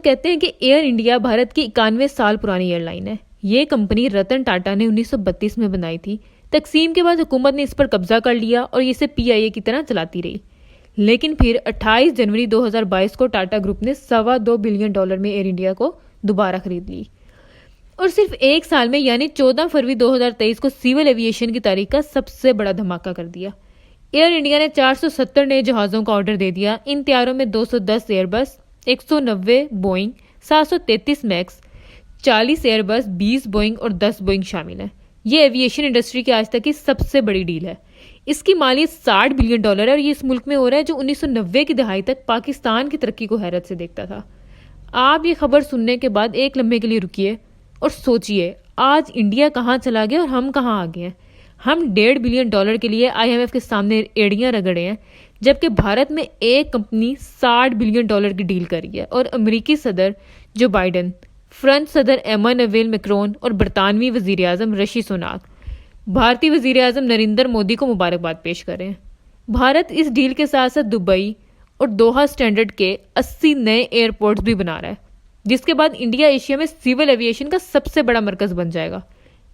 कहते हैं कि एयर इंडिया भारत की 91 साल पुरानी एयरलाइन है। ये कंपनी रतन टाटा ने 1932 में बनाई थी। तकसीम के बाद हुकूमत ने इस पर कब्जा कर लिया और इसे पीआईए की तरह चलाती रही। लेकिन फिर 28 जनवरी 2022 को टाटा ग्रुप ने $2.25 बिलियन में एयर इंडिया को दोबारा खरीद ली और सिर्फ एक साल में यानी 14 फरवरी 2023 को सिविल एविएशन की तारीख का सबसे बड़ा धमाका कर दिया। एयर इंडिया ने 470 नए जहाज़ों का ऑर्डर दे दिया। इन तैयारों में 210 Airbus, 190 Boeing, 733 max, 40 Airbus, 20 Boeing और 10 बोइंग शामिल हैं। ये एविएशन इंडस्ट्री की आज तक की सबसे बड़ी डील है। इसकी मालियत $60 बिलियन है और ये इस मुल्क में हो रहा है जो 1990 की दहाई तक पाकिस्तान की तरक्की को हैरत से देखता था। आप ये खबर सुनने के बाद एक लम्हे के लिए रुकिए और सोचिए, आज इंडिया कहाँ चला गया और हम कहाँ आ गए हैं। हम $1.5 बिलियन के लिए IMF के सामने एड़ियां रगड़े हैं, जबकि भारत में एक कंपनी $60 बिलियन की डील करी है और अमेरिकी सदर जो बाइडन, फ्रेंच सदर एमानुएल मैक्रोन और बरतानवी वजीर आजम ऋषि सुनाक भारतीय वजीर आजम नरेंद्र मोदी को मुबारकबाद पेश कर रहे हैं। भारत इस डील के साथ साथ दुबई और दोहा स्टैंडर्ड के 80 नए एयरपोर्ट्स भी बना रहा है, जिसके बाद इंडिया एशिया में सिविल एविएशन का सबसे बड़ा मरकज बन जाएगा।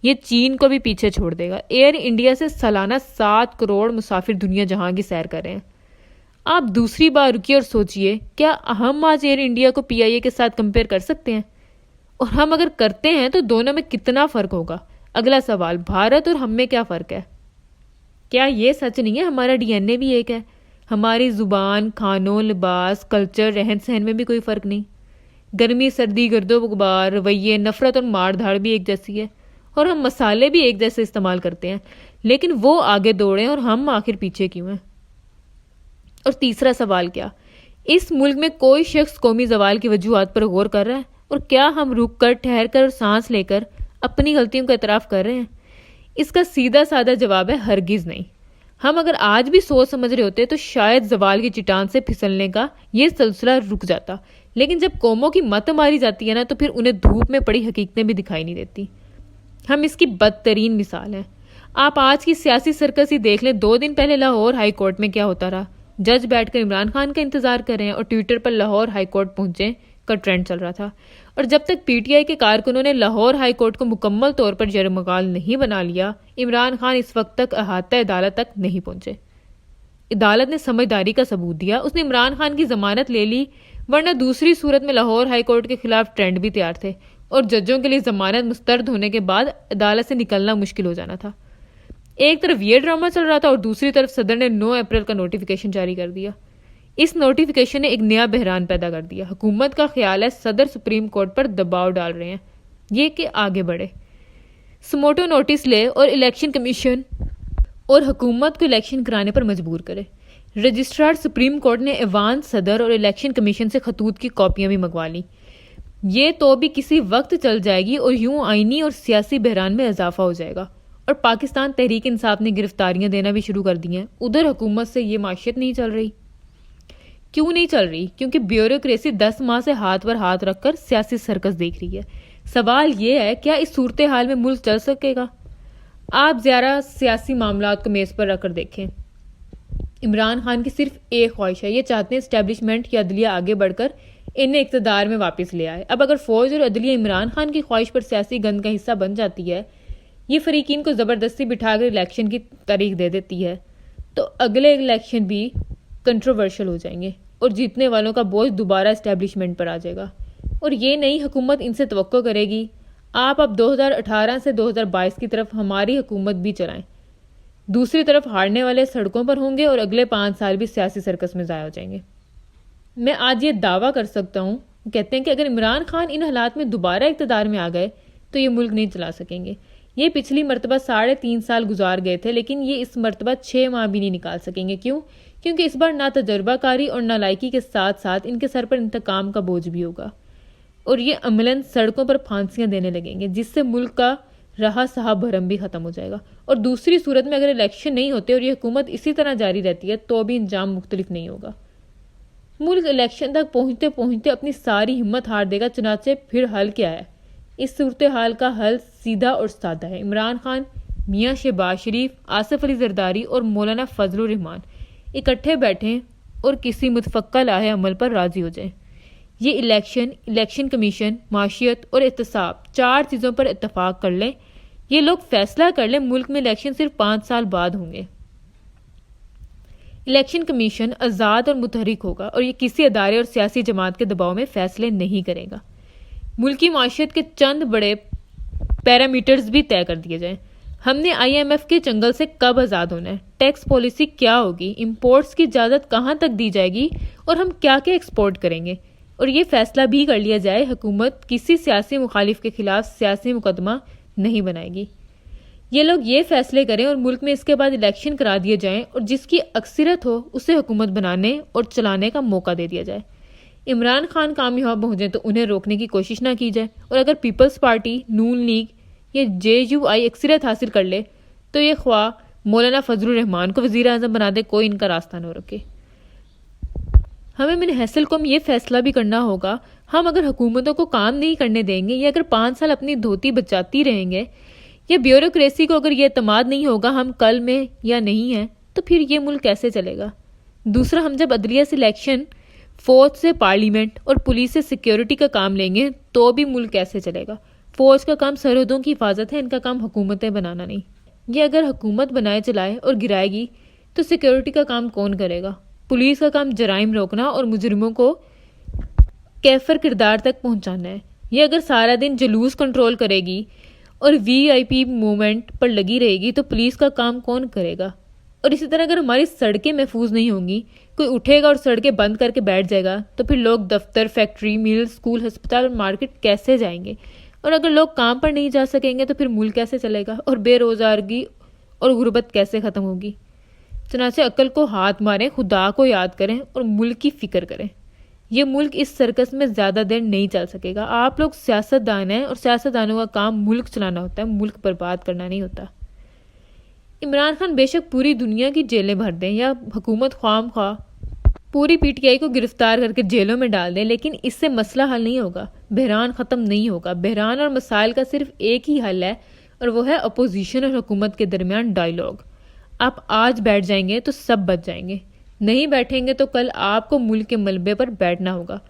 ये चीन को भी पीछे छोड़ देगा। एयर इंडिया से सालाना 7 करोड़ मुसाफिर दुनिया जहां की सैर कर रहे हैं। आप दूसरी बार रुकिए और सोचिए, क्या हम आज एयर इंडिया को पीआईए के साथ कंपेयर कर सकते हैं? और हम अगर करते हैं तो दोनों में कितना फर्क होगा? अगला सवाल, भारत और हम में क्या फ़र्क है? क्या ये सच नहीं है हमारा डीएनए भी एक है? हमारी ज़ुबान, खानों, लिबास, कल्चर, रहन सहन में भी कोई फ़र्क नहीं। गर्मी, सर्दी, गर्दो गुबार, रवैये, नफ़रत और मार धाड़ भी एक जैसी है और हम मसाले भी एक जैसे इस्तेमाल करते हैं, लेकिन वो आगे दौड़े और हम आखिर पीछे क्यों हैं? और तीसरा सवाल, क्या इस मुल्क में कोई शख्स कौमी ज़वाल की वजूहात पर गौर कर रहा है? और क्या हम रुक कर, ठहर कर और सांस लेकर अपनी गलतियों का एतराफ़ कर रहे हैं? इसका सीधा साधा जवाब है, हरगिज़ नहीं। हम अगर आज भी सोच समझ रहे होते तो शायद जवाल की चट्टान से फिसलने का ये सिलसिला रुक जाता। लेकिन जब कौमों की मत मारी जाती है ना, तो फिर उन्हें धूप में पड़ी हकीकतें भी दिखाई नहीं देती। हम इसकी बदतरीन मिसाल हैं। आप आज की सियासी सर्कस ही देख लें। 2 दिन पहले लाहौर हाई कोर्ट में क्या होता रहा? जज बैठकर इमरान खान का इंतजार कर रहे हैं और ट्विटर पर लाहौर हाई कोर्ट पहुंचे का ट्रेंड चल रहा था। और जब तक पीटीआई के कारकुनों ने लाहौर हाई कोर्ट को मुकम्मल तौर पर जरमगाल नहीं बना लिया, इमरान खान इस वक्त तक अहाता अदालत तक नहीं पहुंचे। अदालत ने समझदारी का सबूत दिया, उसने इमरान खान की जमानत ले ली, वरना दूसरी सूरत में लाहौर हाई कोर्ट के खिलाफ ट्रेंड भी तैयार थे और जजों के लिए जमानत मुस्तरद होने के बाद अदालत से निकलना मुश्किल हो जाना था। एक तरफ ये ड्रामा चल रहा था और दूसरी तरफ सदर ने 9 अप्रैल का नोटिफिकेशन जारी कर दिया। इस नोटिफिकेशन ने एक नया बहरान पैदा कर दिया। हुकूमत का ख्याल है सदर सुप्रीम कोर्ट पर दबाव डाल रहे हैं ये कि आगे बढ़े, समोटो नोटिस ले और इलेक्शन कमीशन और हुकूमत को इलेक्शन कराने पर मजबूर करे। रजिस्ट्रार सुप्रीम कोर्ट ने ऐवान सदर और इलेक्शन कमीशन से खतूत की कॉपियां भी मंगवा ली। ये तो भी किसी वक्त चल जाएगी और यूं आईनी और सियासी बहरान में इजाफा हो जाएगा। और पाकिस्तान तहरीक इंसाफ ने गिरफ्तारियां देना भी शुरू कर दी हैं। उधर हुकूमत से ये माशियत नहीं चल रही। क्यों नहीं चल रही? क्योंकि ब्यूरोक्रेसी 10 माह से हाथ पर हाथ रखकर सियासी सर्कस देख रही है। सवाल ये है, क्या इस सूरत हाल में मुल्क चल सकेगा? आप ज़रा सियासी मामलात को मेज़ पर रखकर देखें। इमरान खान की सिर्फ एक ख्वाहिश है, ये चाहते हैं इस्टेब्लिशमेंट या अदलिया आगे बढ़कर इन्हें इक़्तिदार में वापस ले आए। अब अगर फ़ौज और अदलिया इमरान खान की ख्वाहिश पर सियासी गंद का हिस्सा बन जाती है, ये फ़रीकीन को ज़बरदस्ती बिठाकर इलेक्शन की तारीख दे देती है, तो अगले इलेक्शन भी कंट्रोवर्शियल हो जाएंगे और जीतने वालों का बोझ दोबारा इस्टेब्लिशमेंट पर आ जाएगा। और ये नई हुकूमत इनसे तवक्को करेगी, आप अब 2018 से 2022 की तरफ हमारी हुकूमत भी चलाएं। दूसरी तरफ हारने वाले सड़कों पर होंगे और अगले 5 साल भी सियासी सर्कस में ज़ाया हो जाएंगे। मैं आज ये दावा कर सकता हूँ, कहते हैं कि अगर इमरान खान इन हालात में दोबारा इक़्तिदार में आ गए तो ये मुल्क नहीं चला सकेंगे। ये पिछली मरतबा 3.5 साल गुजार गए थे, लेकिन ये इस मरतबा 6 माह भी नहीं निकाल सकेंगे। क्यों? क्योंकि इस बार ना तजर्बाकारी और नालायकी के साथ साथ इनके सर पर इंतकाम का बोझ भी होगा और ये अमलन सड़कों पर फांसियां देने लगेंगे, जिससे मुल्क का रहा सहा भरम भी खत्म हो जाएगा। और दूसरी सूरत में अगर इलेक्शन नहीं होते और ये हुकूमत इसी तरह जारी रहती है तो भी अंजाम मुख्तलिफ नहीं होगा। मुल्क इलेक्शन तक पहुंचते पहुंचते अपनी सारी हिम्मत हार देगा। चुनाचे फिर हल क्या है? इस सूरत हाल का हल सीधा और सादा है। इमरान खान, मियाँ शहबाज शरीफ, आसिफ अली जरदारी और मौलाना फजलुर रहमान इकट्ठे बैठें और किसी मुतफक्का लाहे अमल पर राजी हो जाएं। ये इलेक्शन कमीशन, माशियत और एहतसाब 4 चीज़ों पर इत्तफाक कर लें। ये लोग फैसला कर लें मुल्क में इलेक्शन सिर्फ 5 साल बाद होंगे। इलेक्शन कमीशन आज़ाद और मुतहरिक होगा और ये किसी अदारे और सियासी जमात के दबाव में फैसले नहीं करेगा। मुल्क की माशियत के चंद बड़े पैरामीटर्स भी तय कर दिए जाएं। हमने IMF के चंगल से कब आज़ाद होना है, टैक्स पॉलिसी क्या होगी, इंपोर्ट्स की इजाज़त कहाँ तक दी जाएगी और हम क्या क्या एक्सपोर्ट करेंगे। और ये फैसला भी कर लिया जाए हुकूमत किसी सियासी मुखालिफ के खिलाफ सियासी मुकदमा नहीं बनाएगी। ये लोग ये फैसले करें और मुल्क में इसके बाद इलेक्शन करा दिए जाएं और जिसकी अक्सरियत हो उसे हुकूमत बनाने और चलाने का मौका दे दिया जाए। इमरान खान कामयाब हो जाए तो उन्हें रोकने की कोशिश ना की जाए और अगर पीपल्स पार्टी, नून लीग या JUI अक्सरियत हासिल कर ले तो ये ख्वाह मौलाना फजलुर रहमान को वज़ीर आज़म बना दे, कोई इनका रास्ता न रोके। हमें मिन हैसल को ये फैसला भी करना होगा, हम अगर हुकूमतों को काम नहीं करने देंगे या अगर 5 साल अपनी धोती बचाती रहेंगे या ब्यूरोक्रेसी को अगर ये एतमाद नहीं होगा हम कल में या नहीं हैं, तो फिर ये मुल्क कैसे चलेगा। दूसरा, हम जब अदलिया से इलेक्शन, फौज से पार्लियामेंट और पुलिस से सिक्योरिटी का काम लेंगे तो भी मुल्क कैसे चलेगा। फौज का काम सरहदों की हिफाजत है, इनका काम हुकूमतें बनाना नहीं। ये अगर हुकूमत बनाए चलाए और गिराएगी तो सिक्योरिटी का काम कौन करेगा। पुलिस का काम जराइम रोकना और मुजरिमों को कैफर किरदार तक पहुंचाना है। ये अगर सारा दिन जुलूस कंट्रोल करेगी और VIP मूवमेंट पर लगी रहेगी तो पुलिस का काम कौन करेगा। और इसी तरह अगर हमारी सड़कें महफूज नहीं होंगी, कोई उठेगा और सड़कें बंद करके बैठ जाएगा तो फिर लोग दफ्तर, फैक्ट्री, मिल, स्कूल, अस्पताल और मार्केट कैसे जाएंगे। और अगर लोग काम पर नहीं जा सकेंगे तो फिर मुल्क कैसे चलेगा और बेरोजगारी और गुर्बत कैसे ख़त्म होगी। चनाचे अक्ल को हाथ मारें, खुदा को याद करें और मुल्क की फ़िक्र करें। ये मुल्क इस सर्कस में ज़्यादा देर नहीं चल सकेगा। आप लोग सियासतदान हैं और सियासतदानों का काम मुल्क चलाना होता है, मुल्क बर्बाद करना नहीं होता। इमरान खान बेशक पूरी दुनिया की जेलें भर दें या हुकूमत ख्वाम ख्वाह पूरी PTI को गिरफ्तार करके जेलों में डाल दें, लेकिन इससे मसला हल नहीं होगा, बहरान ख़त्म नहीं होगा। बहरान और मसाइल का सिर्फ एक ही हल है और वो है अपोजिशन और हुकूमत के दरमियान डायलॉग। आप आज बैठ जाएंगे तो सब बच जाएंगे, नहीं बैठेंगे तो कल आपको मुल्क के मलबे पर बैठना होगा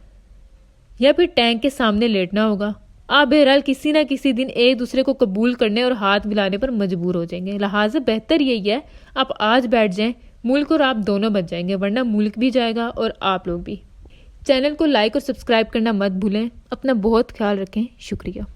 या फिर टैंक के सामने लेटना होगा। आप बहरहाल किसी ना किसी दिन एक दूसरे को कबूल करने और हाथ मिलाने पर मजबूर हो जाएंगे। लिहाजा बेहतर यही है आप आज बैठ जाएं, मुल्क और आप दोनों बच जाएंगे, वरना मुल्क भी जाएगा और आप लोग भी। चैनल को लाइक और सब्सक्राइब करना मत भूलें। अपना बहुत ख्याल रखें। शुक्रिया।